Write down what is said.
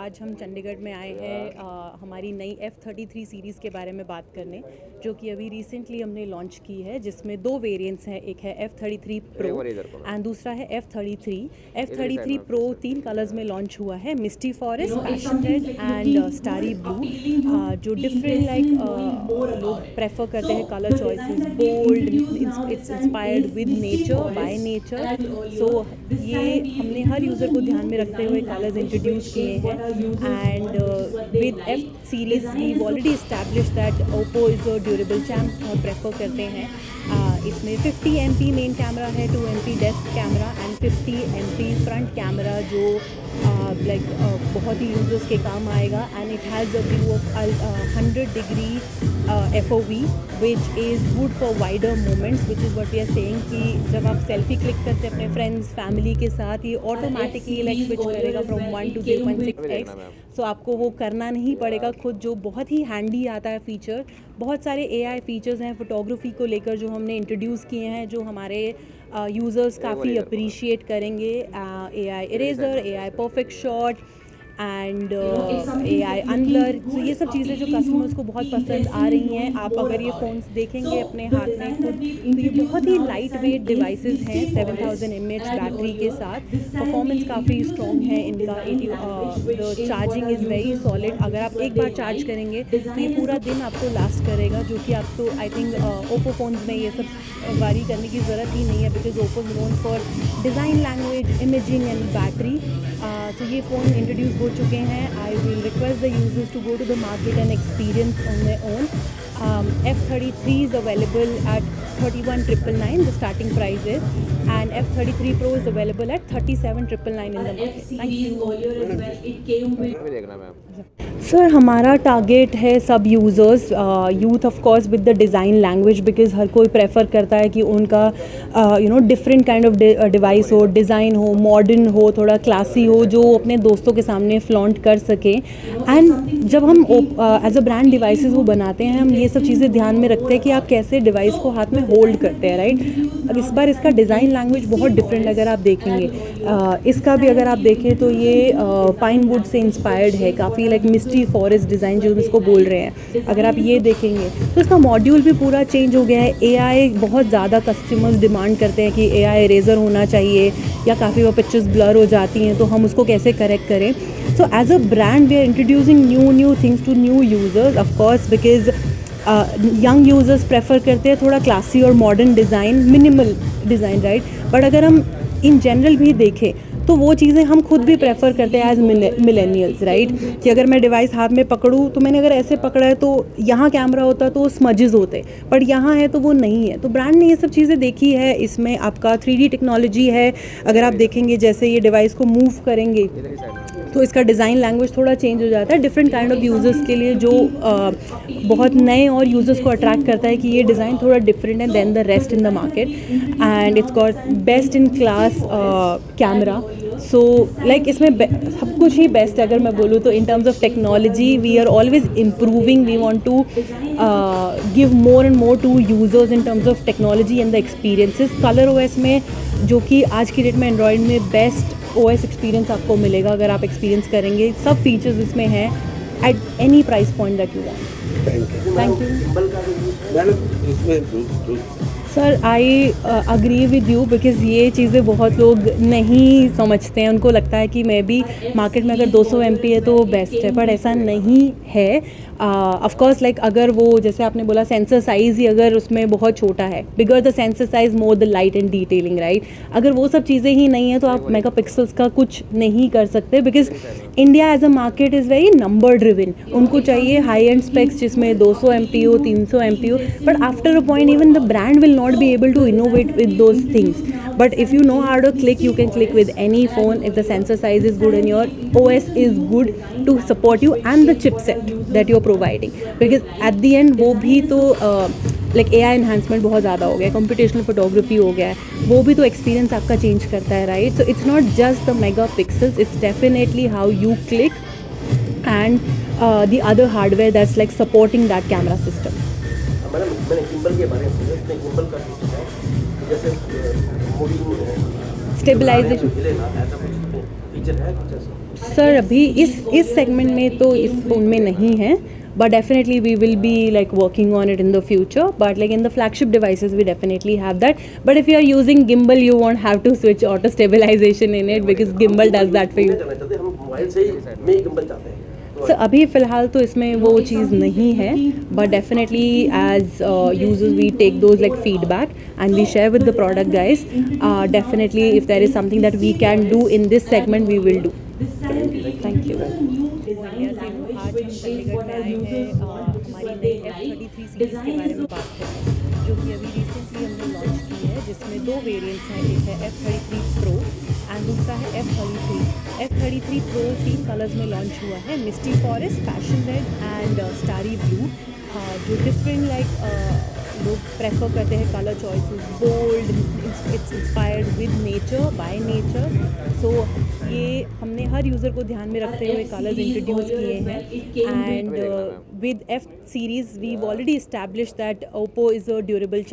आज हम चंडीगढ़ में आए हैं हमारी नई F33 सीरीज़ के बारे में बात करने, जो कि अभी रिसेंटली हमने लॉन्च की है, जिसमें दो वेरिएंट्स हैं। एक है F33 Pro एंड दूसरा है F33। F33 Pro 3 कलर्स में लॉन्च हुआ है, misty forest, passion red and starry blue. जो डिफरेंट लोग प्रेफर करते हैं colour choices, bold, it's inspired with nature, by nature. So ये हमने हर यूज़र को ध्यान में रखते हुए कलर्स इंट्रोड्यूस किए हैं। And with F series we already establish that Oppo is a durable champ prefer करते हैं। इसमें 50 MP मेन कैमरा है, 2 MP depth camera and 50 MP front camera, जो बहुत ही यूजर्स के काम आएगा। And it has a view of 100 degree FOV which is good for wider moments, which is what we are saying कि जब आप सेल्फी क्लिक करते हैं अपने फ्रेंड्स फैमिली के साथ, ये ऑटोमेटिकली स्विच करेगा फ्रॉम 1 to 0.6x। सो आपको वो करना नहीं पड़ेगा खुद, जो बहुत ही हैंडी आता है फीचर। बहुत सारे AI फीचर्स हैं फोटोग्राफी को लेकर जो हमने इंट्रोड्यूस किए हैं, जो हमारे यूज़र्स काफ़ी अप्रिशिएट करेंगे। AI eraser, AI perfect shot and AI unblur. तो ये सब चीज़ें जो कस्टमर्स को बहुत पसंद आ रही हैं। आप अगर ये फ़ोन्स देखेंगे अपने हाथ में खुद, तो ये बहुत ही लाइट वेट डिवाइसेस हैं 7000 mAh बैटरी के साथ। परफॉर्मेंस काफ़ी स्ट्रॉन्ग है इनका। The charging is very solid. अगर आप एक बार चार्ज करेंगे तो ये पूरा दिन आपको लास्ट करेगा, जो कि आपको आई थिंक ओप्पो फ़ोन्स में ये सब वारी करने की ज़रूरत ही नहीं है, because Oppo known for design, language, imaging and battery. तो ये फ़ोन इंट्रोड्यूस हो चुके हैं। I will request the users to go to the market and experience on their own. F33 is available at 31,999, the starting price is, and F33 Pro is available at 37,999 in the market. Thank you. Sir, हमारा target है सब users, youth of course with the design language, because हर कोई prefer करता है कि उनका different kind of device हो, डिज़ाइन हो, मॉडर्न हो, थोड़ा क्लासी हो, जो अपने दोस्तों के सामने फ्लॉन्ट कर सके। एंड जब हम एज अ ब्रांड डिवाइसेस वो बनाते हैं, हम ये सब चीज़ें ध्यान में रखते हैं कि आप कैसे डिवाइस को हाथ में होल्ड करते हैं, राइट। इस बार इसका डिज़ाइन लैंग्वेज बहुत डिफरेंट अगर आप देखेंगे। इसका भी अगर आप देखें तो ये पाइन वुड से इंस्पायर्ड है, काफ़ी मिस्टी फॉरेस्ट डिज़ाइन जो इसको बोल रहे हैं। अगर आप ये देखेंगे तो इसका मॉड्यूल भी पूरा चेंज हो गया है। AI बहुत ज़्यादा कस्टमर्स डिमांड करते हैं कि AI इरेजर होना चाहिए, या काफ़ी वो पिक्चर्स ब्लर हो जाती हैं, तो हम उसको कैसे करेक्ट करें। So as a brand we are introducing new things to new users, of course, because young users prefer करते हैं थोड़ा क्लासी और modern design, minimal design, right. But अगर हम इन जनरल भी देखें तो वो चीज़ें हम खुद भी प्रेफर करते हैं एज मिलेनियल्स, राइट। कि अगर मैं डिवाइस हाथ में पकड़ूँ तो मैंने अगर ऐसे पकड़ा है तो यहाँ कैमरा होता तो स्मजेस होते, बट यहाँ है तो वो नहीं है। तो ब्रांड ने ये सब चीज़ें देखी है। इसमें आपका 3D टेक्नोलॉजी है। अगर आप देखेंगे जैसे ये डिवाइस को मूव करेंगे तो इसका डिज़ाइन लैंग्वेज थोड़ा चेंज हो जाता है डिफरेंट काइंड ऑफ यूज़र्स के लिए, जो बहुत नए और यूज़र्स को अट्रैक्ट करता है कि ये डिज़ाइन थोड़ा डिफरेंट है then the rest in the market. And it's got best in class camera. So इसमें सब कुछ ही बेस्ट है अगर मैं बोलूँ तो। In terms of technology we are always improving, we want to give more and more to users in terms of technology and the experiences. Colour OS में, जो कि आज की डेट में एंड्रॉयड में बेस्ट OS एक्सपीरियंस आपको मिलेगा अगर आप एक्सपीरियंस करेंगे। सब फीचर्स इसमें हैं at any price point that you want. Thank you sir. I agree with you, because ये चीज़ें बहुत लोग नहीं समझते हैं। उनको लगता है कि मे बी मार्केट में अगर 200 MP है तो वो बेस्ट है, बट ऐसा नहीं है। ऑफ कोर्स अगर वो, जैसे आपने बोला, सेंसर साइज़ ही अगर उसमें बहुत छोटा है, bigger the sensor size more the light and detailing, right. अगर वो सब चीज़ें ही नहीं है तो आप मेगापिक्सल्स का कुछ नहीं कर सकते, because India as a market is very number driven. उनको चाहिए हाई एंड स्पेक्स जिसमें 200 MP हो, 300 MP हो, but after a point even the brand will not be able to innovate with those things. But if you know how to click, you can click with any phone if the sensor size is good and your OS is good to support you and the chipset that you're providing. Because at the end वो भी तो AI enhancement बहुत ज़्यादा हो गया, computational photography हो गया है, वो भी तो experience आपका change करता है, right? So it's not just the megapixels, it's definitely how you click and the other hardware that's supporting that camera system. मैंने गिम्बल के बारे में पूछा, इसमें गिम्बल का फीचर है, जैसे मूविंग स्टेबलाइजेशन ऐसा कुछ फीचर है कुछ ऐसा? सर अभी इस सेगमेंट में तो इस फ़ोन में नहीं है, but definitely we will be like working on it in the future, but like in the flagship devices we definitely have that. But if you are using gimbal, you won't have to switch auto stabilization in it because gimbal does that for you. जाना चाहते हैं, हम mobile से ही में gimbal चाहते हैं। So अभी फ़िलहाल तो इसमें वो चीज़ नहीं है, but definitely as users we take those like feedback and we share with the product guys. Definitely if there is something that we can do in this segment we will do. Thank you. आज हम चंडीगढ़ में आए हैं हमारी नई F33 series के बारे में बात करें, जो कि अभी रिसेंटली हमने लॉन्च की है, जिसमें दो वेरिएंट्स हैं, एक है F33 Pro एंड दूसरा है F33। F33 Pro 3 कलर्स में लॉन्च हुआ है, misty forest, passion red and starry blue. जो डिफरेंट लाइक लोग प्रेफर करते हैं colour choices, bold, it's inspired with nature, by nature. So ये हमने हर यूज़र को ध्यान में रखते हुए कलर्स इंट्रोड्यूस किए हैं and with F series we already establish that Oppo is a durable